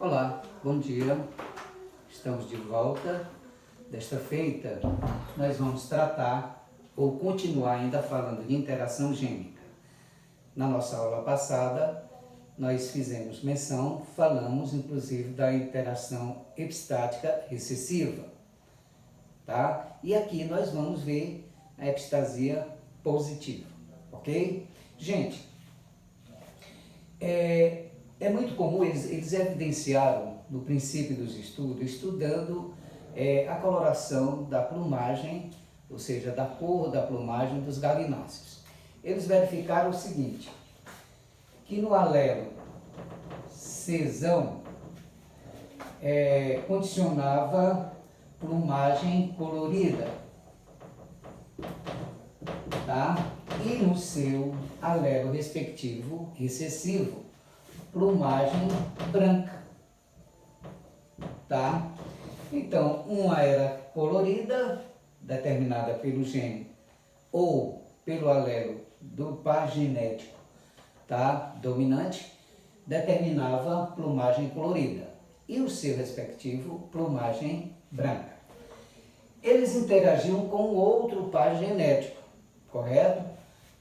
Olá, bom dia. Estamos de volta. Desta feita, nós vamos tratar ou continuar ainda falando de interação gênica. Na nossa aula passada, nós fizemos menção, falamos inclusive da interação epistática recessiva, tá? E aqui nós vamos ver a epistasia positiva, ok? Gente, é muito comum, eles evidenciaram no princípio dos estudos, estudando a coloração da plumagem, ou seja, da cor da plumagem dos galináceos. Eles verificaram o seguinte, que no alelo Czão condicionava plumagem colorida, tá? E no seu alelo respectivo, recessivo, plumagem branca, tá? Então, uma era colorida, determinada pelo gene ou pelo alelo do par genético, tá? Dominante, determinava plumagem colorida e o seu respectivo plumagem branca. Eles interagiam com outro par genético, correto?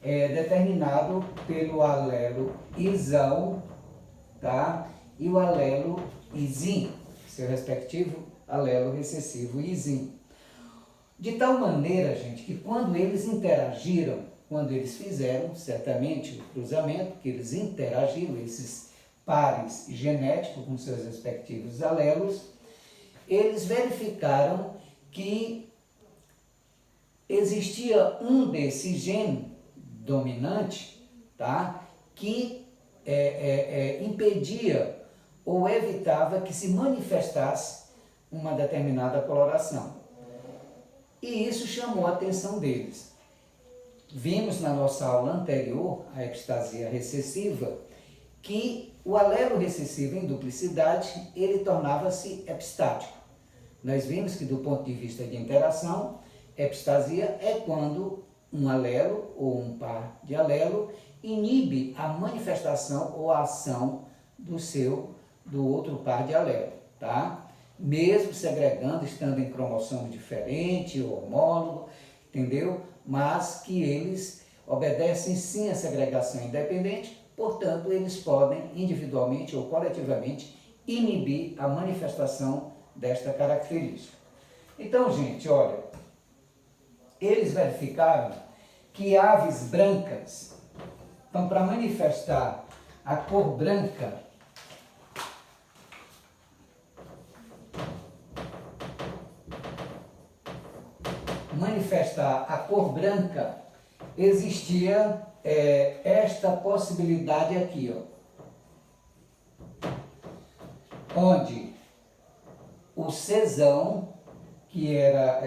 Determinado pelo alelo isão, tá? E o alelo isim, seu respectivo alelo recessivo isim. De tal maneira, gente, que quando eles interagiram, quando eles fizeram certamente o cruzamento, que eles interagiram, esses pares genéticos com seus respectivos alelos, eles verificaram que existia um desses genes dominante, tá? Que impedia ou evitava que se manifestasse uma determinada coloração. E isso chamou a atenção deles. Vimos na nossa aula anterior, a epistasia recessiva, que o alelo recessivo em duplicidade, ele tornava-se epistático. Nós vimos que do ponto de vista de interação, epistasia é quando um alelo ou um par de alelo inibe a manifestação ou a ação do outro par de alelo, tá? Mesmo segregando, estando em cromossomo diferente ou homólogo, entendeu? Mas que eles obedecem sim à segregação independente, portanto, eles podem individualmente ou coletivamente inibir a manifestação desta característica. Então, gente, olha, eles verificaram que aves brancas, então, para manifestar a cor branca, existia esta possibilidade aqui, ó, onde o Czão, que era,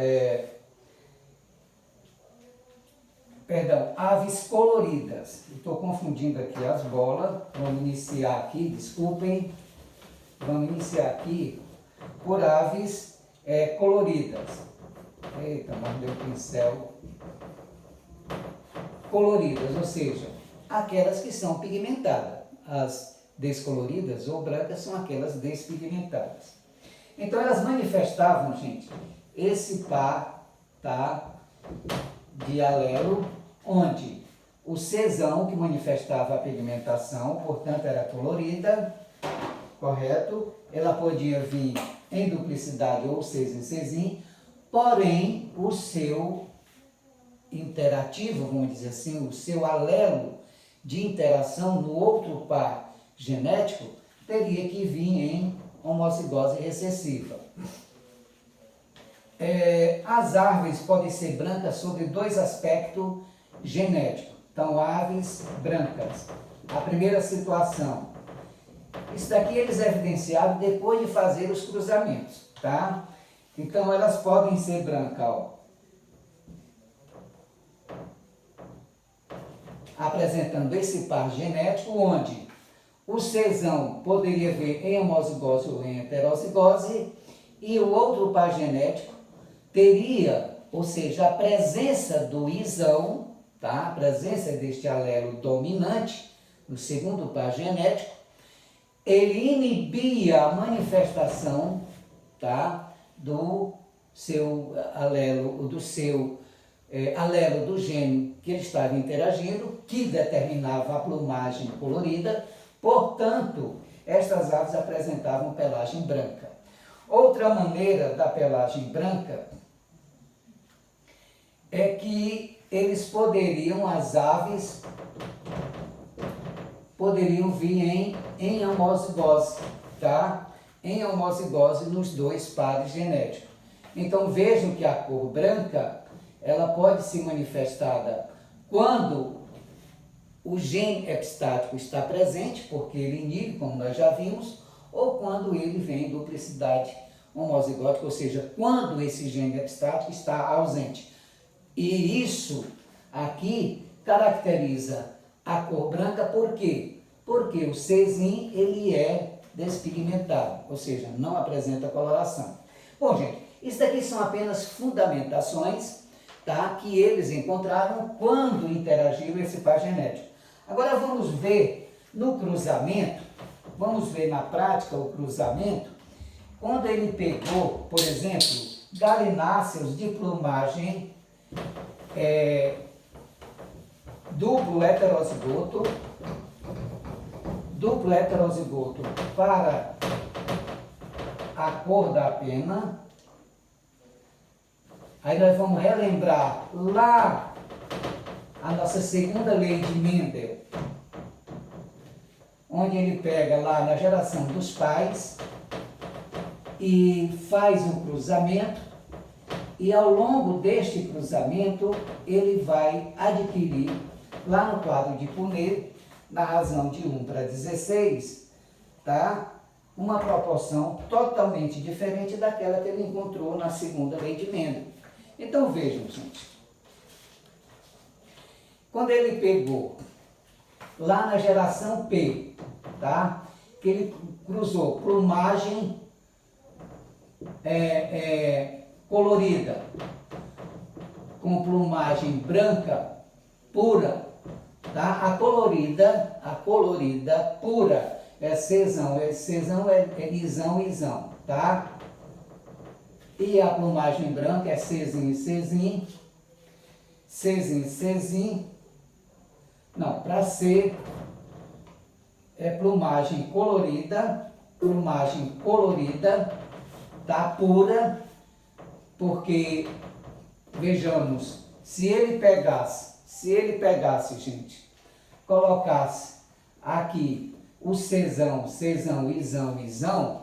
aves coloridas, estou confundindo aqui as bolas, vamos iniciar aqui, desculpem, vamos iniciar aqui por aves coloridas. Eita, mordeu o pincel. Coloridas, ou seja, aquelas que são pigmentadas. As descoloridas ou brancas são aquelas despigmentadas. Então elas manifestavam, gente, esse par, tá, de alelo, onde o Czão, que manifestava a pigmentação, portanto era colorida, correto? Ela podia vir em duplicidade ou Czim, porém o seu interativo, vamos dizer assim, o seu alelo de interação no outro par genético teria que vir em homozigose recessiva. As árvores podem ser brancas sobre dois aspectos genéticos. Então, aves brancas. A primeira situação. Isso daqui eles evidenciaram depois de fazer os cruzamentos, tá? Então, elas podem ser brancas, ó, apresentando esse par genético, onde o Czão poderia vir em homozigose ou em heterozigose, e o outro par genético teria, ou seja, a presença do isão, tá? A presença deste alelo dominante no segundo par genético, ele inibia a manifestação, tá, do seu alelo, alelo do gene que ele estava interagindo, que determinava a plumagem colorida. Portanto, estas aves apresentavam pelagem branca. Outra maneira da pelagem branca é que as aves poderiam vir em homozigose, tá? Em homozigose nos dois pares genéticos. Então vejam que a cor branca, ela pode ser manifestada quando o gene epistático está presente, porque ele inibe, como nós já vimos, ou quando ele vem em duplicidade homozigótica, ou seja, quando esse gene epistático está ausente. E isso aqui caracteriza a cor branca, por quê? Porque o Czinho, ele é despigmentado, ou seja, não apresenta coloração. Bom, gente, isso daqui são apenas fundamentações, tá, que eles encontraram quando interagiram esse par genético. Agora vamos ver no cruzamento, vamos ver na prática o cruzamento, quando ele pegou, por exemplo, galináceos de plumagem duplo heterozigoto para a cor da pena. Aí nós vamos relembrar lá a nossa segunda lei de Mendel, onde ele pega lá na geração dos pais e faz um cruzamento, e ao longo deste cruzamento ele vai adquirir, lá no quadro de Punnett, na razão de 1:16, tá? Uma proporção totalmente diferente daquela que ele encontrou na segunda lei de Mendel. Então vejam, gente, quando ele pegou lá na geração P, tá? Que ele cruzou plumagem colorida com plumagem branca pura, tá? A colorida pura é Czão, Izão, tá? E a plumagem branca é Czinho. Não, para C é plumagem colorida, tá, pura, porque, vejamos, se ele pegasse, gente, colocasse aqui o Czão, Izão,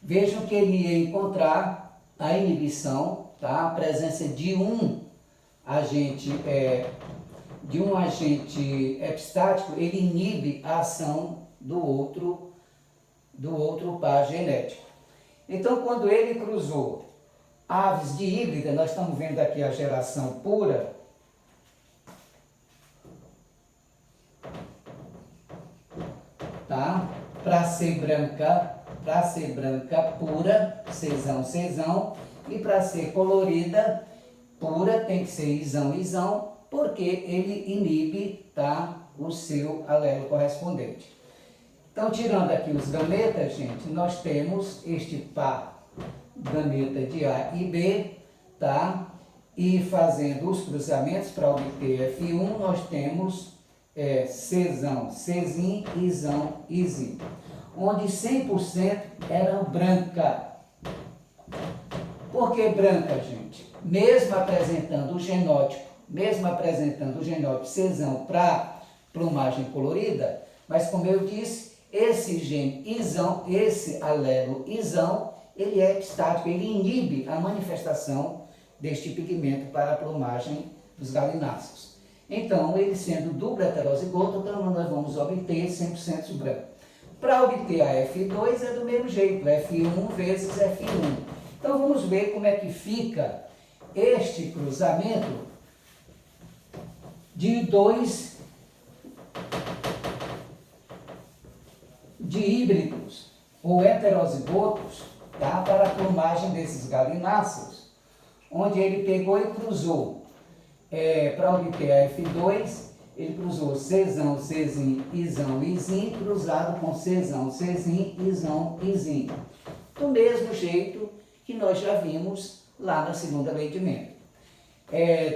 vejam que ele ia encontrar a inibição, tá? A presença de um agente epistático, ele inibe a ação do outro par genético. Então, quando ele cruzou aves de híbrida, nós estamos vendo aqui a geração pura, tá? Para ser branca pura, Czão, e para ser colorida pura tem que ser Izão, porque ele inibe, tá, o seu alelo correspondente. Então, tirando aqui os gametas, gente, nós temos este par gameta de A e B, tá? E fazendo os cruzamentos para obter F1, nós temos Czão, Izão, Izinho, onde 100% eram branca. Por que branca, gente? Mesmo apresentando o genótipo Czão para plumagem colorida, mas como eu disse, esse gene Izão, esse alelo Izão, ele é epistático, ele inibe a manifestação deste pigmento para a plumagem dos galináceos. Então, ele sendo duplo heterozigoto, então nós vamos obter 100% branco. Para obter a F2 é do mesmo jeito, F1 vezes F1. Então, vamos ver como é que fica este cruzamento de dois de híbridos ou heterozigotos, tá? Para a plumagem desses galináceos, onde ele pegou e cruzou para obter a F2, ele cruzou Czão, Czim, Izão, Izim, cruzado com Czão, Czim, Izão, Izim. Do mesmo jeito que nós já vimos lá na segunda lei de Mendel.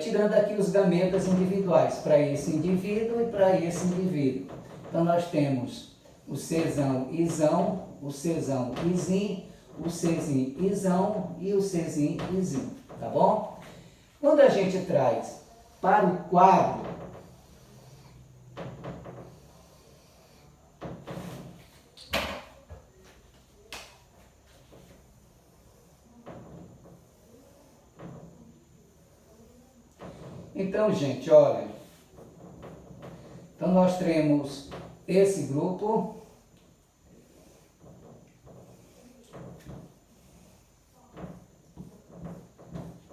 Tirando aqui os gametas individuais, para esse indivíduo e para esse indivíduo. Então, nós temos o Czão, Izão, o Czão, Izim, o Czim, Izão e o Czim, Izim, tá bom? Quando a gente traz para o quadro, então, gente, olha, então nós temos esse grupo,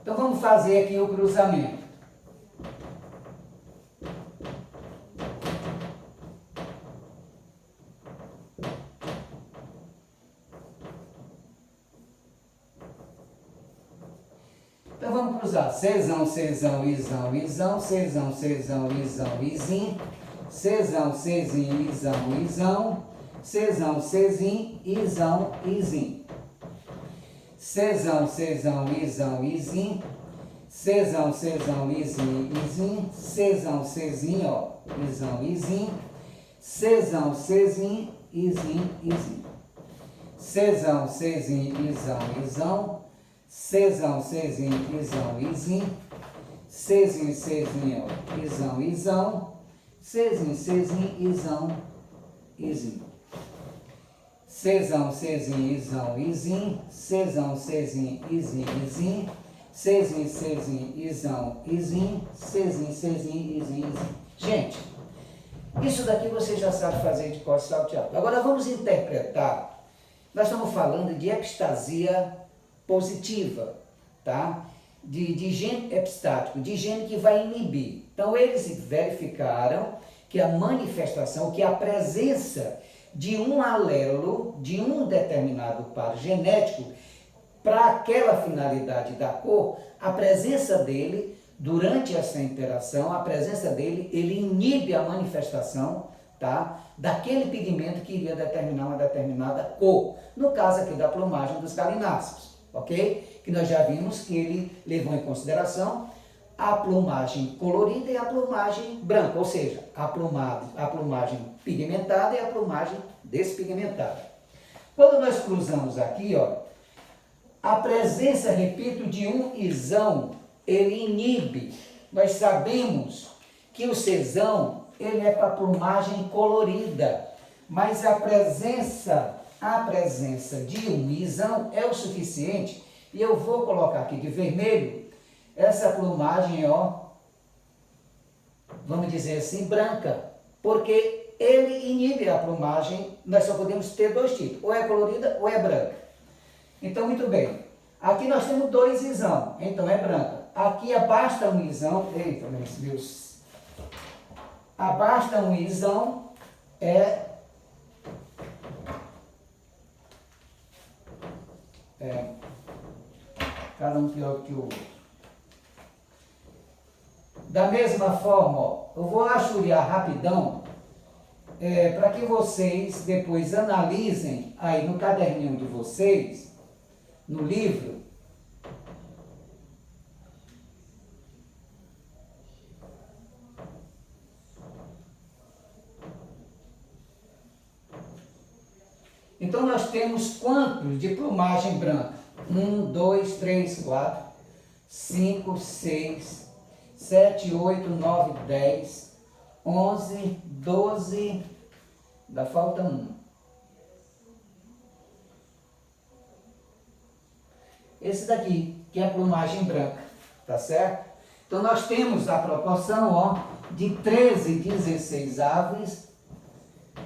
então vamos fazer aqui o cruzamento. Então vamos cruzar Czão, Czão, Izão, Izão, Czão, Czão, Izão, Izim, Czão, Czim, Izão, Izão, Czão, Czim, Izão, Izim, Czão, Czão, Izão, Izim, Czão, Czão, Izim, Izim, Czão, Czim, ó, Izão, Izim, Czão, Czim, Izim, Izim, Czão, Czim, Izão, Izão, Czão, Czim, Izão, Izim, Czim, Czim, ó, Izão, Izão, Czim, Czim, Izão, Izim, Czão, Czim, Izão, Izim, Czão, Czim, Izim, Izim, Czim, Czim, Izão, Izim, Czim, Czim, Izim, Izim. Gente, isso daqui você já sabe fazer de cor salteado. Agora vamos interpretar. Nós estamos falando de epistasia positiva, tá? De gene epistático, de gene que vai inibir. Então, eles verificaram que a manifestação, que a presença de um alelo, de um determinado par genético, para aquela finalidade da cor, a presença dele, durante essa interação, a presença dele, ele inibe a manifestação, tá? Daquele pigmento que iria determinar uma determinada cor. No caso aqui da plumagem dos galináceos. Ok? Que nós já vimos que ele levou em consideração a plumagem colorida e a plumagem branca, ou seja, a plumagem pigmentada e a plumagem despigmentada. Quando nós cruzamos aqui, ó, a presença, repito, de um izão, ele inibe. Nós sabemos que o Czão, ele é para plumagem colorida, mas a presença de um izão é o suficiente, e eu vou colocar aqui de vermelho essa plumagem, ó, vamos dizer assim, branca, porque ele inibe a plumagem. Nós só podemos ter dois tipos, ou é colorida ou é branca. Então, muito bem, aqui nós temos dois izão, então é branca. Aqui abasta um izão, eita, meus Deus, abasta um izão cada um pior que o outro. Da mesma forma, ó, eu vou achuriar rapidão, para que vocês depois analisem aí no caderninho de vocês, no livro, então nós temos quantos de plumagem branca? 1, 2, 3, 4, 5, 6, 7, 8, 9, 10, 11, 12, ainda falta um. Esse daqui, que é a plumagem branca, tá certo? Então nós temos a proporção, ó, de 13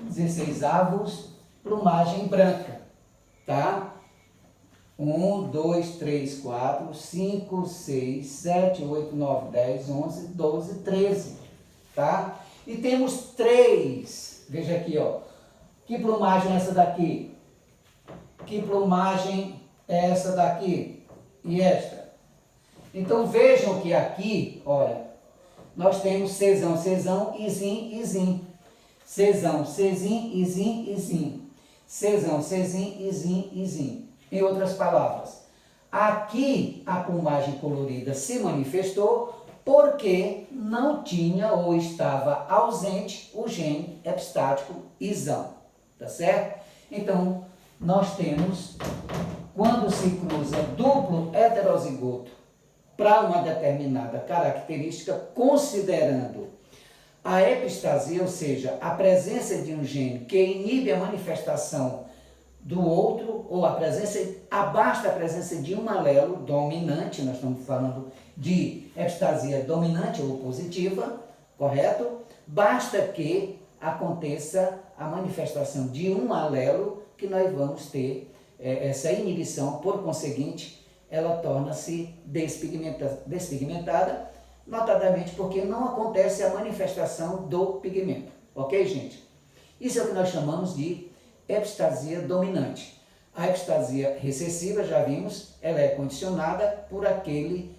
16avos plumagem branca, tá? 1, 2, 3, 4, 5, 6, 7, 8, 9, 10, 11, 12, 13, tá? E temos 3, veja aqui, ó, que plumagem é essa daqui? Que plumagem é essa daqui? E esta? Então vejam que aqui, olha, nós temos Czão, Czão, Izim, Izim. Czão, Czim, Izim, Izim. Czão, Czim, Izim, Izim. Em outras palavras, aqui a plumagem colorida se manifestou porque não tinha ou estava ausente o gene epistático Izão, tá certo? Então, nós temos, quando se cruza duplo heterozigoto para uma determinada característica, considerando a epistasia, ou seja, a presença de um gene que inibe a manifestação do outro, ou basta a presença de um alelo dominante, nós estamos falando de epistasia dominante ou positiva, correto? Basta que aconteça a manifestação de um alelo que nós vamos ter essa inibição, por conseguinte, ela torna-se despigmentada, notadamente porque não acontece a manifestação do pigmento, ok, gente? Isso é o que nós chamamos de epistasia dominante. A epistasia recessiva, já vimos, ela é condicionada por aquele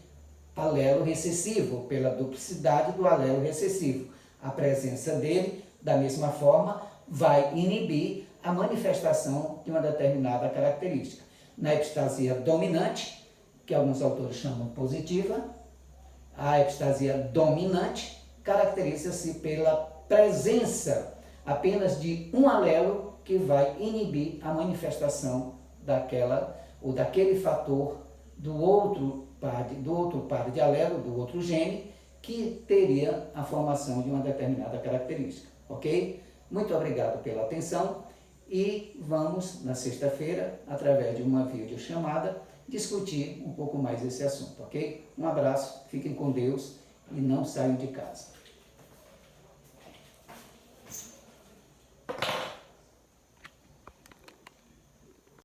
alelo recessivo, pela duplicidade do alelo recessivo. A presença dele, da mesma forma, vai inibir a manifestação de uma determinada característica. Na epistasia dominante, que alguns autores chamam positiva, a epistasia dominante caracteriza-se pela presença apenas de um alelo que vai inibir a manifestação daquele fator do outro par de alelo, do outro gene, que teria a formação de uma determinada característica, ok? Muito obrigado pela atenção e vamos, na sexta-feira, através de uma videochamada, discutir um pouco mais esse assunto, ok? Um abraço, fiquem com Deus e não saiam de casa.